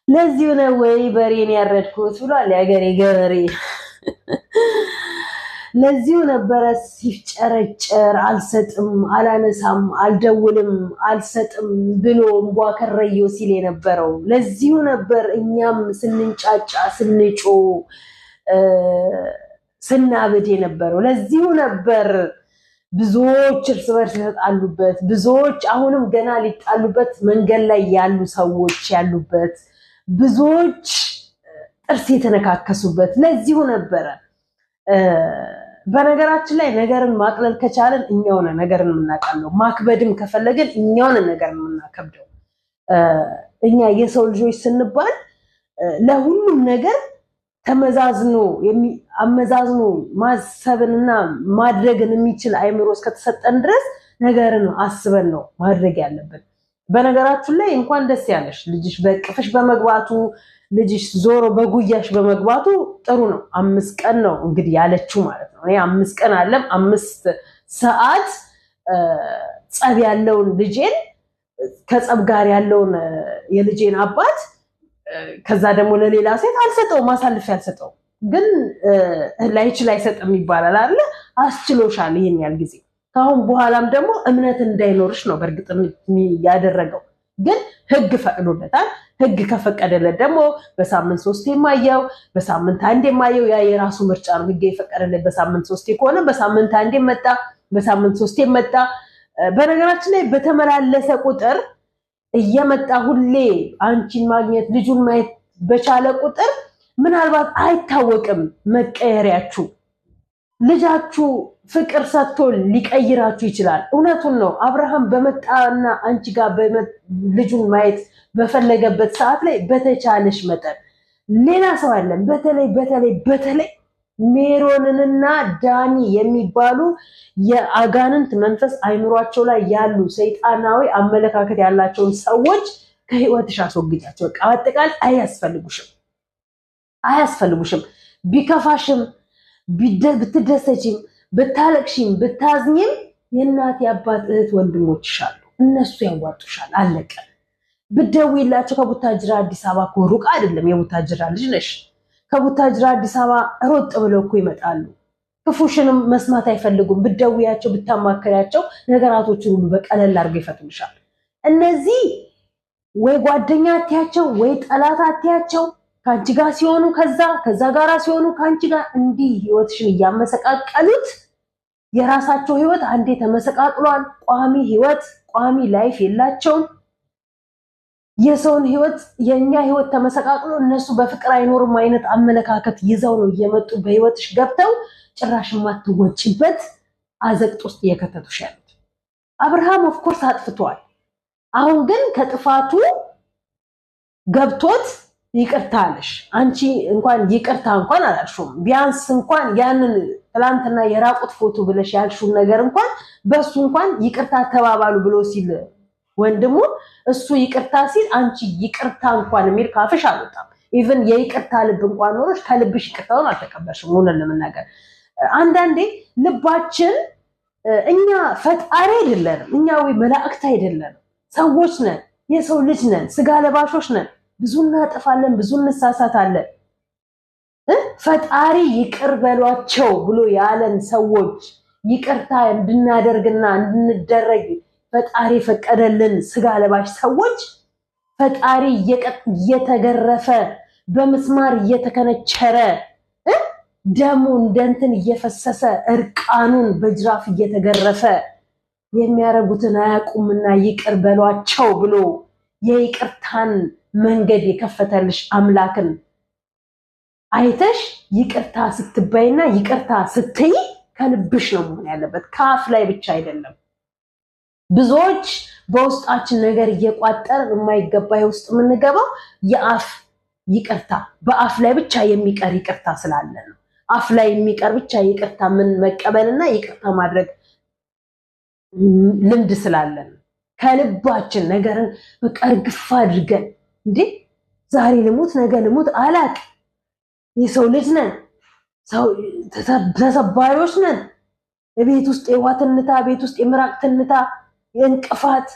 ለዚህ ነው ወይ በሬን ያረድኩት ብሏል ያገሬ ገበሬ። ለዚህ ነበረ ሲፍጨረጨር አልሰጥም አላነሳም አልደውልም አልሰጥም ብሎ እንቧከረዮ ሲል የነበረው። ለዚህ ነበር እኛም ስንንጫጫ ስንጮ ስናብድ የነበረው። ለዚህ ነበር ብዙዎች እርስ በርስ የተጣሉበት፣ ብዙዎች አሁንም ገና ሊጣሉበት መንገድ ላይ ያሉ ሰዎች ያሉበት፣ ብዙዎች ጥርስ የተነካከሱበት ለዚሁ ነበረ። በነገራችን ላይ ነገርን ማቅለል ከቻለን እኛው ነን ነገርን የምናቀለው። ማክበድም ከፈለግን እኛው ነን ነገርን የምናከብደው። እኛ የሰው ልጆች ስንባል ለሁሉም ነገር አመዛዝኖ ማሰብንና ማድረግን የሚችል አይምሮ እስከተሰጠን ድረስ ነገርን አስበን ነው ማድረግ ያለብን። በነገራችን ላይ እንኳን ደስ ያለሽ ልጅሽ በቅፍሽ በመግባቱ ልጅሽ ዞሮ በጉያሽ በመግባቱ ጥሩ ነው። 5 ቀን ነው እንግዲህ ያለችው ማለት ነው። 5 ቀን አለም 5 ሰዓት ጸብ ያለውን ልጄን ከጸብ ጋር ያለውን የልጄን አባት ከዛ ደግሞ ለሌላ ሴት አልሰጠው ማሳልፍ ያልሰጠው ግን ላይችል አይሰጥም ይባላል አይደል? አስችሎሻል ይሄን ያህል ጊዜ። ካሁን በኋላም ደግሞ እምነት እንዳይኖርሽ ነው በእርግጥ ያደረገው። ግን ህግ ፈቅዶለታል። ህግ ከፈቀደለት ደግሞ በሳምንት 3 የማየው በሳምንት 1 የማየው ያ የራሱ ምርጫ ነው። ህግ የፈቀደለት በሳምንት 3 ከሆነ በሳምንት 1 መጣ፣ በሳምንት 3 መጣ። በነገራችን ላይ በተመላለሰ ቁጥር እየመጣ ሁሌ አንቺን ማግኘት ልጁን ማየት በቻለ ቁጥር ምናልባት አይታወቅም መቀየሪያችሁ። ልጃችሁ ፍቅር ሰጥቶ ሊቀይራችሁ ይችላል። እውነቱን ነው። አብርሃም በመጣና አንቺ ጋር ልጁን ማየት በፈለገበት ሰዓት ላይ በተቻለሽ መጠን ሌላ ሰው አለን። በተለይ ሜሮንንና ዳኒ የሚባሉ የአጋንንት መንፈስ አይምሯቸው ላይ ያሉ ሰይጣናዊ አመለካከት ያላቸውን ሰዎች ከህይወትሽ አስወግጃቸው። በቃ አጠቃላይ አያስፈልጉሽም። ቢከፋሽም ብትደሰችም ብታለቅሽም ብታዝኝም የእናት የአባት እህት ወንድሞችሽ አሉ። እነሱ ያዋጡሻል። አለቀ። ብትደውይላቸው ከቡታጅራ አዲስ አበባ እኮ ሩቅ አይደለም። የቡታጅራ ልጅ ነሽ። ከቡታጅራ አዲስ አበባ ሮጥ ብለው እኮ ይመጣሉ። ክፉሽንም መስማት አይፈልጉም። ብትደውያቸው ብታማከሪያቸው ነገራቶችን ሁሉ በቀለል አድርገው ይፈቱልሻል። እነዚህ ወይ ጓደኛ አትያቸው ወይ ጠላት አትያቸው። ከአንቺ ጋር ሲሆኑ ከዛ ጋር ሲሆኑ ከአንቺ ጋር እንዲህ ህይወትሽን እያመሰቃቀሉት የራሳቸው ህይወት አንዴ ተመሰቃቅሏል። ቋሚ ህይወት ቋሚ ላይፍ የላቸውም። የሰውን ህይወት የኛ ህይወት ተመሰቃቅሎ እነሱ በፍቅር አይኖርም አይነት አመለካከት ይዘው ነው እየመጡ በህይወትሽ ገብተው ጭራሽ ማትወጪበት አዘቅጥ ውስጥ እየከተቱሽ ያሉት። አብርሃም ኦፍኮርስ አጥፍቷል። አሁን ግን ከጥፋቱ ገብቶት ይቅርታ አለሽ። አንቺ እንኳን ይቅርታ እንኳን አላልሽም። ቢያንስ እንኳን ያንን ትላንትና የራቁት ፎቶ ብለሽ ያልሽውን ነገር እንኳን በሱ እንኳን ይቅርታ ተባባሉ ብሎ ሲል ወንድሙ እሱ ይቅርታ ሲል አንቺ ይቅርታ እንኳን የሚል ካፍሽ አልወጣም። ኢቭን የይቅርታ ልብ እንኳን ኖሮሽ ከልብሽ ይቅርታውን አልተቀበልሽም። ሆነን ለመናገር አንዳንዴ ልባችን እኛ ፈጣሪ አይደለንም። እኛ ወይ መላእክት አይደለንም። ሰዎች ነን፣ የሰው ልጅ ነን፣ ስጋ ለባሾች ነን። ብዙ እናጠፋለን፣ ብዙ እንሳሳታለን። ፈጣሪ ይቅር በሏቸው ብሎ ያለን ሰዎች ይቅርታ እንድናደርግና እንድንደረግ ፈጣሪ ፈቀደልን ስጋ ለባሽ ሰዎች ፈጣሪ እየተገረፈ በመስማር እየተከነቸረ ደሙ እንደንትን እየፈሰሰ እርቃኑን በጅራፍ እየተገረፈ የሚያረጉትን አያውቁምና ይቅር በሏቸው ብሎ የይቅርታን መንገድ የከፈተልሽ አምላክን አይተሽ ይቅርታ ስትባይና ይቅርታ ስትይ ከልብሽ ነው መሆን ያለበት፣ ከአፍ ላይ ብቻ አይደለም። ብዙዎች በውስጣችን ነገር እየቋጠር የማይገባ ውስጥ የምንገባው የአፍ ይቅርታ በአፍ ላይ ብቻ የሚቀር ይቅርታ ስላለ ነው። አፍ ላይ የሚቀር ብቻ ይቅርታ ምን መቀበልና ይቅርታ ማድረግ ልምድ ስላለን ከልባችን ነገርን በቃ እርግፍ አድርገን እንዴ ዛሬ ልሙት ነገ ልሙት አላቅ የሰው ልጅ ነን፣ ተሰባሪዎች ነን። ቤት ውስጥ የዋትንታ ቤት ውስጥ የምራቅትንታ የእንቅፋት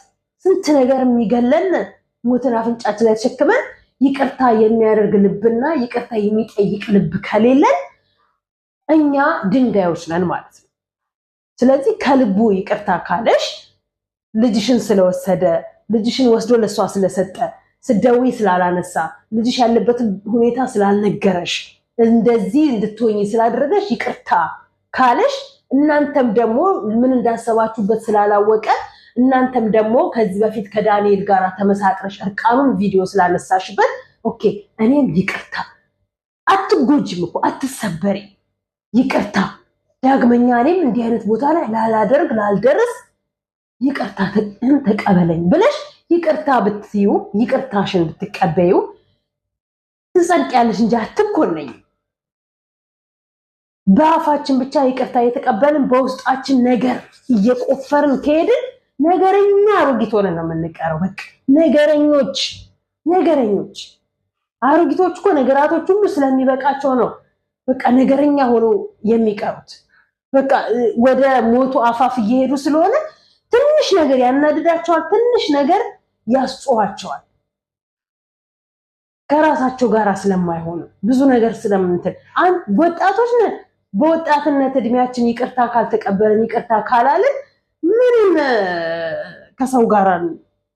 ስንት ነገር የሚገለን ሞትን አፍንጫችን ላይ ተሸክመን ይቅርታ የሚያደርግ ልብና ይቅርታ የሚጠይቅ ልብ ከሌለን እኛ ድንጋዮች ነን ማለት ነው። ስለዚህ ከልቡ ይቅርታ ካለሽ ልጅሽን ስለወሰደ ልጅሽን ወስዶ ለሷ ስለሰጠ ስደዊ ስላላነሳ ልጅሽ ያለበትን ሁኔታ ስላልነገረሽ እንደዚህ እንድትሆኚ ስላደረገሽ ይቅርታ ካለሽ እናንተም ደግሞ ምን እንዳሰባችሁበት ስላላወቀ እናንተም ደግሞ ከዚህ በፊት ከዳንኤል ጋር ተመሳቅረሽ እርቃኑን ቪዲዮ ስላነሳሽበት ኦኬ እኔም ይቅርታ አትጎጂም እኮ አትሰበሪ ይቅርታ ዳግመኛ እኔም እንዲህ አይነት ቦታ ላይ ላልደርስ ይቅርታ ተቀበለኝ ብለሽ ይቅርታ ብትዩ ይቅርታሽን ብትቀበዩ ትጸድቂያለሽ እንጂ አትኮነኝ። በአፋችን ብቻ ይቅርታ የተቀበልን በውስጣችን ነገር እየቆፈርን ከሄድን ነገረኛ አሮጊት ሆነን ነው የምንቀረው። በቃ ነገረኞች አሮጊቶች እኮ ነገራቶች ሁሉ ስለሚበቃቸው ነው በቃ ነገረኛ ሆኖ የሚቀሩት። በቃ ወደ ሞቱ አፋፍ እየሄዱ ስለሆነ ትንሽ ነገር ያናድዳቸዋል፣ ትንሽ ነገር ያስጮሃቸዋል። ከራሳቸው ጋር ስለማይሆኑ ብዙ ነገር ስለምንትን ወጣቶች ነን። በወጣትነት እድሜያችን ይቅርታ ካልተቀበልን ይቅርታ ካላልን ምን ከሰው ጋር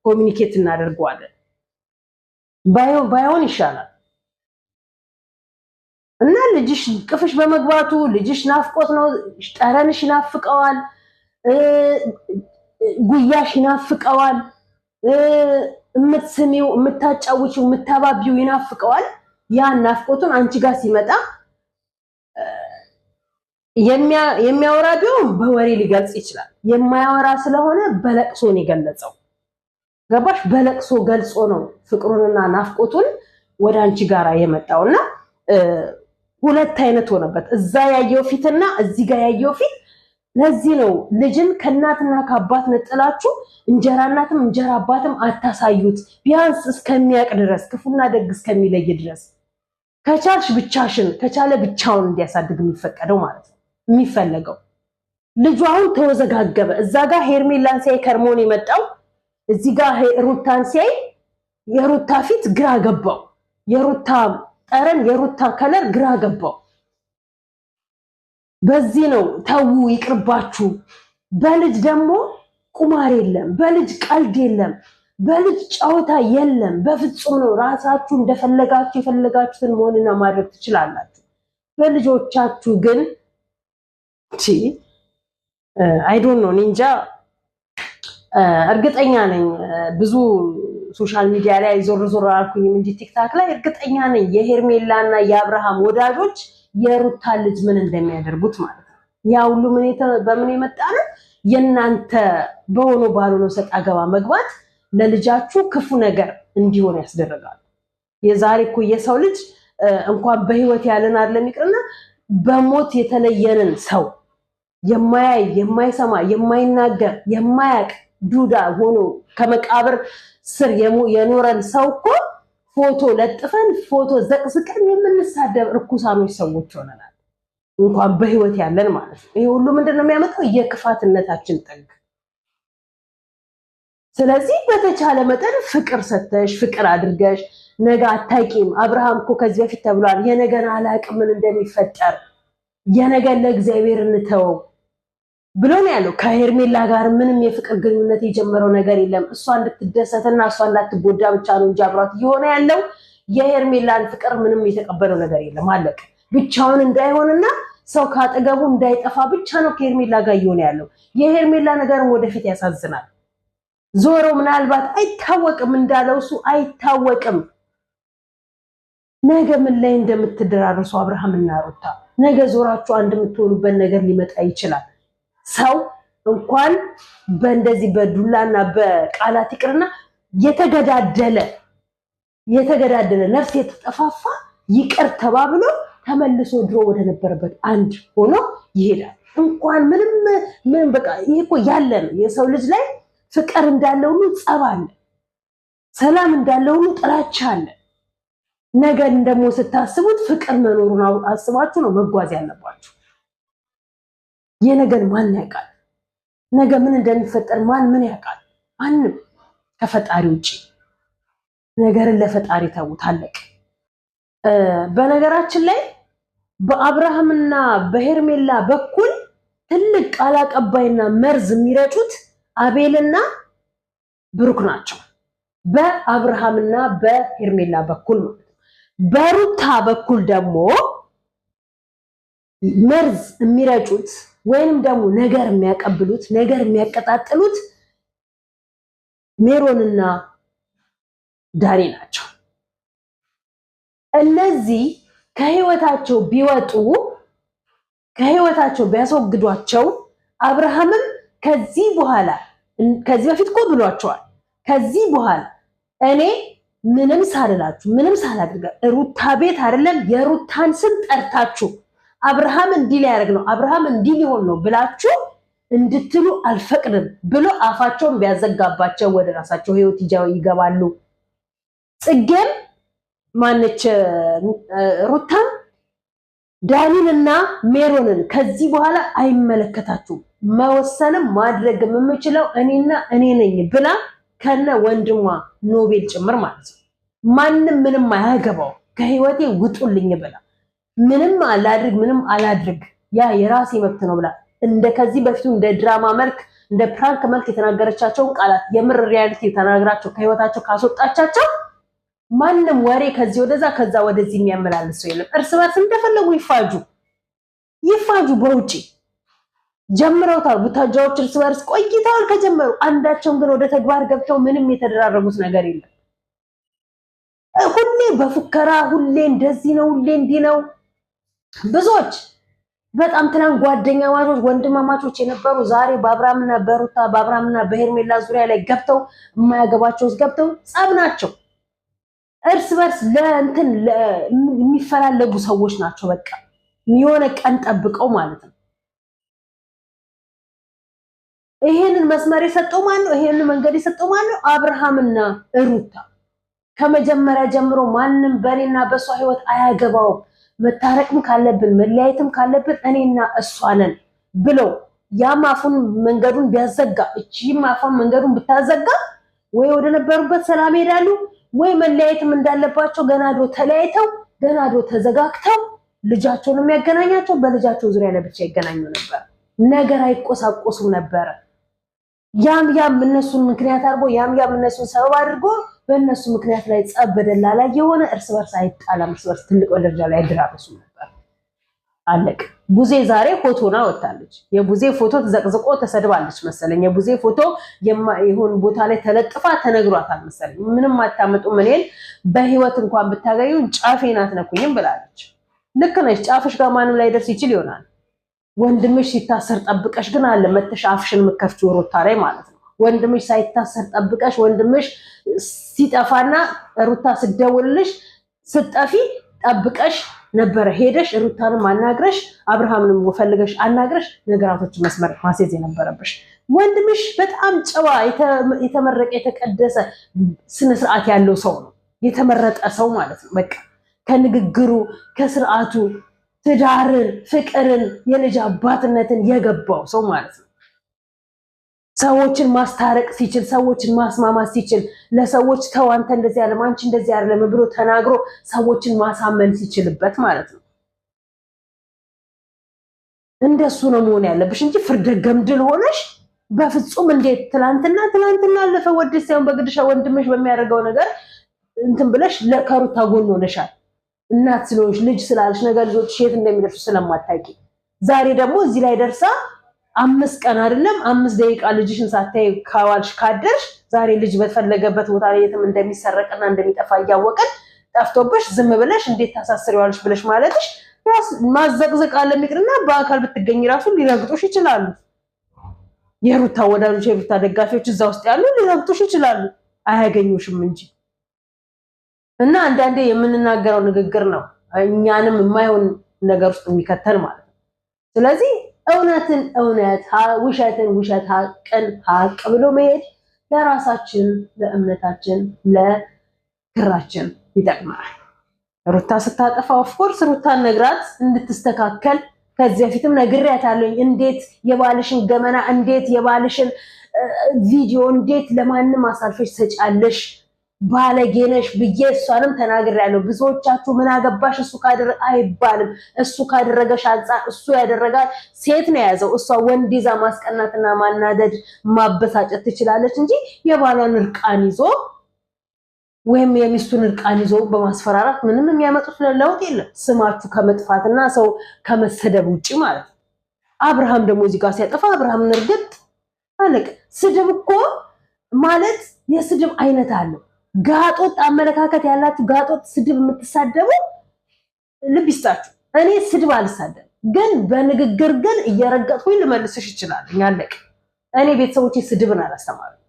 ኮሚኒኬት እናደርገዋለን? ባይሆን ይሻላል። እና ልጅሽ ቅፍሽ በመግባቱ ልጅሽ ናፍቆት ነው፣ ጠረንሽ ይናፍቀዋል፣ ጉያሽ ይናፍቀዋል፣ እምትስሚው እምታጫውቺው እምታባቢው ይናፍቀዋል። ያን ናፍቆቱን አንቺ ጋር ሲመጣ የሚያወራ ቢሆን በወሬ ሊገልጽ ይችላል። የማያወራ ስለሆነ በለቅሶ ነው የገለጸው። ገባሽ? በለቅሶ ገልጾ ነው ፍቅሩንና ናፍቆቱን ወደ አንቺ ጋር የመጣውና ሁለት አይነት ሆነበት። እዛ ያየው ፊትና እዚህ ጋር ያየው ፊት። ለዚህ ነው ልጅን ከእናትና ከአባት ነጥላችሁ እንጀራ እናትም እንጀራ አባትም አታሳዩት፣ ቢያንስ እስከሚያቅ ድረስ ክፉና ደግ እስከሚለይ ድረስ። ከቻልሽ ብቻሽን ከቻለ ብቻውን እንዲያሳድግ የሚፈቀደው ማለት ነው የሚፈለገው። ልጁ አሁን ተወዘጋገበ። እዛ ጋር ሄርሜላን ሲያይ ከርሞን የመጣው እዚህ ጋር ሩታን ሲያይ የሩታ ፊት ግራ ገባው። የሩታ ጠረን የሩታ ከለር ግራ ገባው። በዚህ ነው ተው ይቅርባችሁ። በልጅ ደግሞ ቁማር የለም፣ በልጅ ቀልድ የለም፣ በልጅ ጨዋታ የለም። በፍጹም ነው። ራሳችሁ እንደፈለጋችሁ የፈለጋችሁትን መሆንና ማድረግ ትችላላችሁ። በልጆቻችሁ ግን አይ ዶንት ኖ ኒንጃ እርግጠኛ ነኝ ብዙ ሶሻል ሚዲያ ላይ ዞር አልኩኝም እንጂ ቲክታክ ላይ እርግጠኛ ነኝ የሄርሜላና የአብርሃም ወዳጆች የሩታ ልጅ ምን እንደሚያደርጉት ማለት ነው። ያ ሁሉ በምን የመጣ ነው? የናንተ በሆነ ባልሆነ ሰጣ ገባ መግባት ለልጃችሁ ክፉ ነገር እንዲሆን ያስደርጋል። የዛሬ እኮ የሰው ልጅ እንኳን በህይወት ያለን አይደለም ይቅርና በሞት የተለየንን ሰው የማያይ የማይሰማ የማይናገር የማያቅ ዱዳ ሆኖ ከመቃብር ስር የኖረን ሰው እኮ ፎቶ ለጥፈን ፎቶ ዘቅዝቀን የምንሳደብ እርኩሳኖች ሰዎች ሆነናል። እንኳን በህይወት ያለን ማለት ነው። ይሄ ሁሉ ምንድነው የሚያመጣው? የክፋትነታችን ጥግ። ስለዚህ በተቻለ መጠን ፍቅር ሰተሽ ፍቅር አድርገሽ ነገ አታቂም። አብርሃም እኮ ከዚህ በፊት ተብሏል፣ የነገን አላቅም ምን እንደሚፈጠር የነገን ለእግዚአብሔር እንተወው ብሎ ነው ያለው። ከሄርሜላ ጋር ምንም የፍቅር ግንኙነት የጀመረው ነገር የለም። እሷ እንድትደሰትና እሷ እንዳትጎዳ ብቻ ነው እንጂ አብሯት እየሆነ ያለው የሄርሜላን ፍቅር ምንም የተቀበለው ነገር የለም። አለቀ። ብቻውን እንዳይሆንና ሰው ካጠገቡ እንዳይጠፋ ብቻ ነው ከሄርሜላ ጋር እየሆነ ያለው። የሄርሜላ ነገርም ወደፊት ያሳዝናል። ዞሮ ምናልባት አይታወቅም እንዳለው እሱ አይታወቅም ነገ ምን ላይ እንደምትደራረሱ አብርሃምና ሩታ። ነገ ዞራችሁ አንድ የምትሆኑበት ነገር ሊመጣ ይችላል። ሰው እንኳን በእንደዚህ በዱላና በቃላት ይቅርና የተገዳደለ ነፍስ የተጠፋፋ ይቅር ተባብሎ ተመልሶ ድሮ ወደ ነበረበት አንድ ሆኖ ይሄዳል። እንኳን ምንም በቃ ይሄ እኮ ያለ ነው። የሰው ልጅ ላይ ፍቅር እንዳለ ሁሉ ጸብ አለ፣ ሰላም እንዳለ ሁሉ ጥላቻ አለ። ነገን ደግሞ ስታስቡት ፍቅር መኖሩን አስባችሁ ነው መጓዝ ያለባችሁ። የነገን ማን ያውቃል? ነገ ምን እንደሚፈጠር ምን ያውቃል? ማንም ከፈጣሪ ውጪ። ነገርን ለፈጣሪ ተውታለቅ። በነገራችን ላይ በአብርሃምና በሄርሜላ በኩል ትልቅ ቃል አቀባይና መርዝ የሚረጩት አቤልና ብሩክ ናቸው። በአብርሃምና በሄርሜላ በኩል ማለት ነው። በሩታ በኩል ደግሞ መርዝ የሚረጩት ወይንም ደግሞ ነገር የሚያቀብሉት ነገር የሚያቀጣጥሉት ሜሮንና ዳኒ ናቸው። እነዚህ ከህይወታቸው ቢወጡ ከህይወታቸው ቢያስወግዷቸው አብርሃምም ከዚህ በኋላ ከዚህ በፊት እኮ ብሏቸዋል። ከዚህ በኋላ እኔ ምንም ሳልላችሁ ምንም ሳላደርጋ ሩታ ቤት አይደለም የሩታን ስም ጠርታችሁ አብርሃም እንዲህ ሊያደርግ ነው አብርሃም እንዲህ ሊሆን ነው ብላችሁ እንድትሉ አልፈቅድም ብሎ አፋቸውን ቢያዘጋባቸው ወደ ራሳቸው ህይወት ይገባሉ። ጽጌም ማነች ሩታም ዳኒንና ሜሮንን ከዚህ በኋላ አይመለከታችሁም፣ መወሰንም ማድረግም የምችለው እኔና እኔ ነኝ ብላ ከነ ወንድሟ ኖቤል ጭምር ማለት ነው ማንም ምንም አያገባው ከህይወቴ ውጡልኝ ብላ ምንም አላድርግ ምንም አላድርግ ያ የራሴ መብት ነው ብላ እንደ ከዚህ በፊቱ እንደ ድራማ መልክ እንደ ፕራንክ መልክ የተናገረቻቸውን ቃላት የምር ሪያሊቲ ተናግራቸው ከህይወታቸው ካስወጣቻቸው ማንም ወሬ ከዚህ ወደዛ ከዛ ወደዚህ የሚያመላልስ ሰው የለም። እርስ በርስ እንደፈለጉ ይፋጁ በውጪ ጀምረውታል። ቡታጃዎች እርስ በርስ ቆይተዋል ከጀመሩ። አንዳቸውም ግን ወደ ተግባር ገብተው ምንም የተደራረጉት ነገር የለም። ሁሌ በፉከራ ሁሌ እንደዚህ ነው ሁሌ እንዲህ ነው። ብዙዎች በጣም ትናንት ጓደኛ ማቾች ወንድማማቾች የነበሩ ዛሬ በአብርሃምና በሩታ በአብርሃምና በሄርሜላ ዙሪያ ላይ ገብተው የማያገባቸው ውስጥ ገብተው ጸብ ናቸው። እርስ በርስ ለእንትን የሚፈላለጉ ሰዎች ናቸው። በቃ የሆነ ቀን ጠብቀው ማለት ነው። ይሄንን መስመር የሰጠው ማን ነው? ይሄንን መንገድ የሰጠው ማን ነው? አብርሃምና ሩታ። ከመጀመሪያ ጀምሮ ማንም በእኔና በሷ ህይወት አያገባውም፣ መታረቅም ካለብን መለያየትም ካለብን እኔና እሷ ነን ብለው ያም አፉን መንገዱን ቢያዘጋ እቺም አፉን መንገዱን ብታዘጋ ወይ ወደ ነበሩበት ሰላም ሄዳሉ ወይ መለያየትም እንዳለባቸው ገናዶ ተለያይተው ገናዶ ተዘጋግተው ልጃቸውን የሚያገናኛቸው በልጃቸው ዙሪያ ለብቻ ይገናኙ ነበር። ነገር አይቆሳቆሱም ነበር። ያም እነሱን ምክንያት አድርጎ ያም እነሱን ሰበብ አድርጎ በእነሱ ምክንያት ላይ ጸብ በደላላ የሆነ እርስ በርስ አይጣላም፣ እርስ በርስ ትልቅ ደረጃ ላይ አይደራረሱ ነበር። አለቅ ቡዜ ዛሬ ፎቶና ወጣለች። የቡዜ ፎቶ ተዘቅዝቆ ተሰድባለች መሰለኝ። የቡዜ ፎቶ ይሁን ቦታ ላይ ተለጥፋ ተነግሯታል መሰለኝ። ምንም አታመጡም እኔን በህይወት እንኳን ብታገኙ ጫፌን አትነኩኝም ብላለች። ልክ ነች። ጫፍሽ ጋር ማንም ላይ ደርስ ይችል ይሆናል። ወንድምሽ ሲታሰር ጠብቀሽ ግን አለ መተሽ አፍሽን መከፍቺው ሩታ ላይ ማለት ነው። ወንድምሽ ሳይታሰር ጠብቀሽ ወንድምሽ ሲጠፋና ሩታ ስደውልልሽ ስጠፊ ጠብቀሽ ነበረ ሄደሽ ሩታንም አናግረሽ አብርሃምንም ወፈልገሽ አናግረሽ ነገራቶችን መስመር ማስያዝ የነበረብሽ። ወንድምሽ በጣም ጨዋ የተመረቀ የተቀደሰ ስነ ስርዓት ያለው ሰው ነው፣ የተመረጠ ሰው ማለት ነው። በቃ ከንግግሩ ከስርዓቱ ትዳርን፣ ፍቅርን፣ የልጅ አባትነትን የገባው ሰው ማለት ነው። ሰዎችን ማስታረቅ ሲችል፣ ሰዎችን ማስማማት ሲችል፣ ለሰዎች ተው አንተ እንደዚህ ያለ አንቺ እንደዚህ አይደለም ብሎ ተናግሮ ሰዎችን ማሳመን ሲችልበት ማለት ነው። እንደሱ ነው መሆን ያለብሽ እንጂ ፍርደ ገምድል ሆነሽ በፍጹም እንዴት ትላንትና አለፈ ወድሽ ሳይሆን በግድሻ ወንድምሽ በሚያደርገው ነገር እንትን ብለሽ ከሩታ ጎን ሆነሻል። እናት ስለሆንሽ ልጅ ስላለሽ ነገር ልጆች የት እንደሚደርሱ ስለማታውቂ ዛሬ ደግሞ እዚህ ላይ ደርሳ 5 ቀን አይደለም 5 ደቂቃ ልጅሽን ሳታይ ካዋልሽ ካደርሽ ዛሬ ልጅ በተፈለገበት ቦታ ላይ የትም እንደሚሰረቅና እንደሚጠፋ እያወቀን ጠፍቶብሽ ዝም ብለሽ እንዴት ታሳስሪዋለሽ ብለሽ ማለትሽ ማዘቅዘቅ አለሚቅርና በአካል ብትገኝ ራሱ ሊረግጡሽ ይችላሉ። የሩታ ወዳጆች የሩታ ደጋፊዎች እዛ ውስጥ ያሉ ሊረግጡሽ ይችላሉ፣ አያገኙሽም እንጂ። እና አንዳንዴ የምንናገረው ንግግር ነው እኛንም የማይሆን ነገር ውስጥ የሚከተል ማለት ነው። ስለዚህ እውነትን እውነት ውሸትን ውሸት ሀቅን ሀቅ ብሎ መሄድ ለራሳችን ለእምነታችን ለክራችን ይጠቅማል። ሩታ ስታጠፋ ኦፍኮርስ ሩታን ነግራት እንድትስተካከል ከዚህ በፊትም ነግሬያታለሁ። እንዴት የባልሽን ገመና እንዴት የባልሽን ቪዲዮ እንዴት ለማንም አሳልፈሽ ትሰጫለሽ ባለጌነሽ ብዬ እሷንም ተናግሬያለሁ። ብዙዎቻችሁ ምን አገባሽ እሱ ካደረገ አይባልም። እሱ ካደረገሽ አንፃር እሱ ያደረጋት ሴት ነው የያዘው። እሷ ወንድ ይዛ ማስቀናትና ማናደድ ማበሳጨት ትችላለች እንጂ የባሏን እርቃን ይዞ ወይም የሚስቱን እርቃን ይዞ በማስፈራራት ምንም የሚያመጡት ለውጥ የለም። ስማችሁ ከመጥፋትና ሰው ከመሰደብ ውጪ ማለት ነው። አብርሃም ደግሞ እዚህ ጋር ሲያጠፋ አብርሃምን እርግጥ አለቅ። ስድብ እኮ ማለት የስድብ አይነት አለው። ጋጦጥ አመለካከት ያላችሁ ጋጦጥ ስድብ የምትሳደቡ ልብ ይስጣችሁ። እኔ ስድብ አልሳደብ፣ ግን በንግግር ግን እየረገጥኩኝ ልመልስሽ ይችላል። ያለቅ እኔ ቤተሰቦቼ ስድብን አላስተማሩም።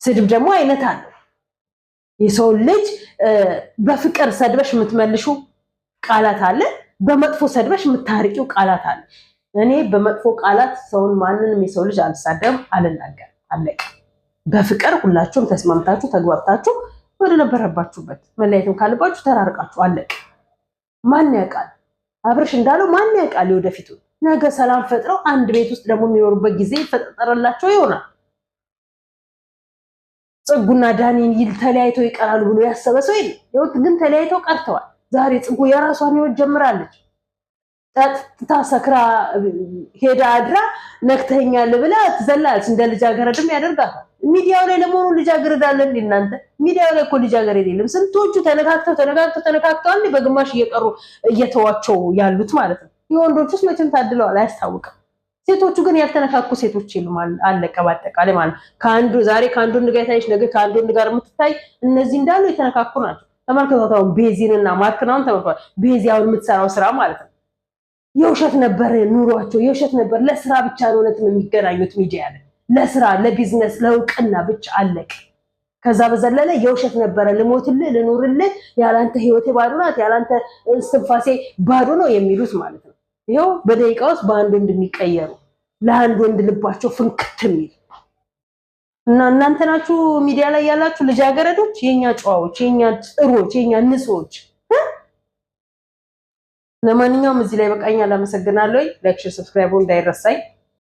ስድብ ደግሞ አይነት አለው። የሰው ልጅ በፍቅር ሰድበሽ የምትመልሹ ቃላት አለ፣ በመጥፎ ሰድበሽ የምታርቂው ቃላት አለ። እኔ በመጥፎ ቃላት ሰውን ማንንም የሰው ልጅ አልሳደብም፣ አልናገርም። አለቀ። በፍቅር ሁላችሁም ተስማምታችሁ ተግባብታችሁ ወደ ነበረባችሁበት መለያየትም ካለባችሁ ተራርቃችሁ አለቀ። ማን ያውቃል? አብርሽ እንዳለው ማን ያውቃል? ወደፊቱ ነገ ሰላም ፈጥረው አንድ ቤት ውስጥ ደግሞ የሚኖሩበት ጊዜ ይፈጠረላቸው ይሆናል። ጽጉና ዳኒን ተለያይተው ይቀራሉ ብሎ ያሰበ ሰው የለም። ግን ተለያይተው ቀርተዋል። ዛሬ ጽጉ የራሷን ህይወት ጀምራለች። ጠጥታ ሰክራ ሄዳ አድራ ነክተኛል ብላ ትዘላለች። እንደ ልጃገረድም ያደርጋታል። ሚዲያው ላይ ለመሆኑ ልጃገረድ አለ እንዴ እናንተ? ሚዲያው ላይ እኮ ልጃገረድ የለም። ስንቶቹ ተነካክተው አንዴ በግማሽ እየቀሩ እየተዋቸው ያሉት ማለት ነው። የወንዶቹስ መቼም ታድለዋል፣ አያስታውቅም። ሴቶቹ ግን ያልተነካኩ ሴቶች የሉም። አለቀ ባጠቃላይ ማለት ከአንዱ ዛሬ ከአንዱ ወንድ ጋር ታይሽ ነገ ከአንዱ ወንድ ጋር የምትታይ እነዚህ እንዳሉ የተነካኩ ናቸው። ተመልከቷታው ቤዚንና ማርክናውን ተመልከቷ። ቤዚ አሁን የምትሰራው ስራ ማለት ነው የውሸት ነበር ኑሯቸው፣ የውሸት ነበር። ለስራ ብቻ ነው እውነትም የሚገናኙት ሚዲያ ላይ ለስራ ለቢዝነስ ለእውቅና ብቻ አለቀ። ከዛ በዘለለ የውሸት ነበረ። ልሞትልህ ልኑርልህ፣ ያላንተ ህይወቴ ባዶ ናት፣ ያላንተ እስትንፋሴ ባዶ ነው የሚሉት ማለት ነው። ይኸው በደቂቃ ውስጥ በአንድ ወንድ የሚቀየሩ ለአንድ ወንድ ልባቸው ፍንክት የሚል እና እናንተ ናችሁ ሚዲያ ላይ ያላችሁ ልጃገረዶች፣ የኛ ጨዋዎች፣ የኛ ጥሮች፣ የኛ ንጹዎች። ለማንኛውም እዚህ ላይ በቃኛ። አመሰግናለሁ። ላይክ፣ ሼር፣ ሰብስክራይብ እንዳይረሳኝ።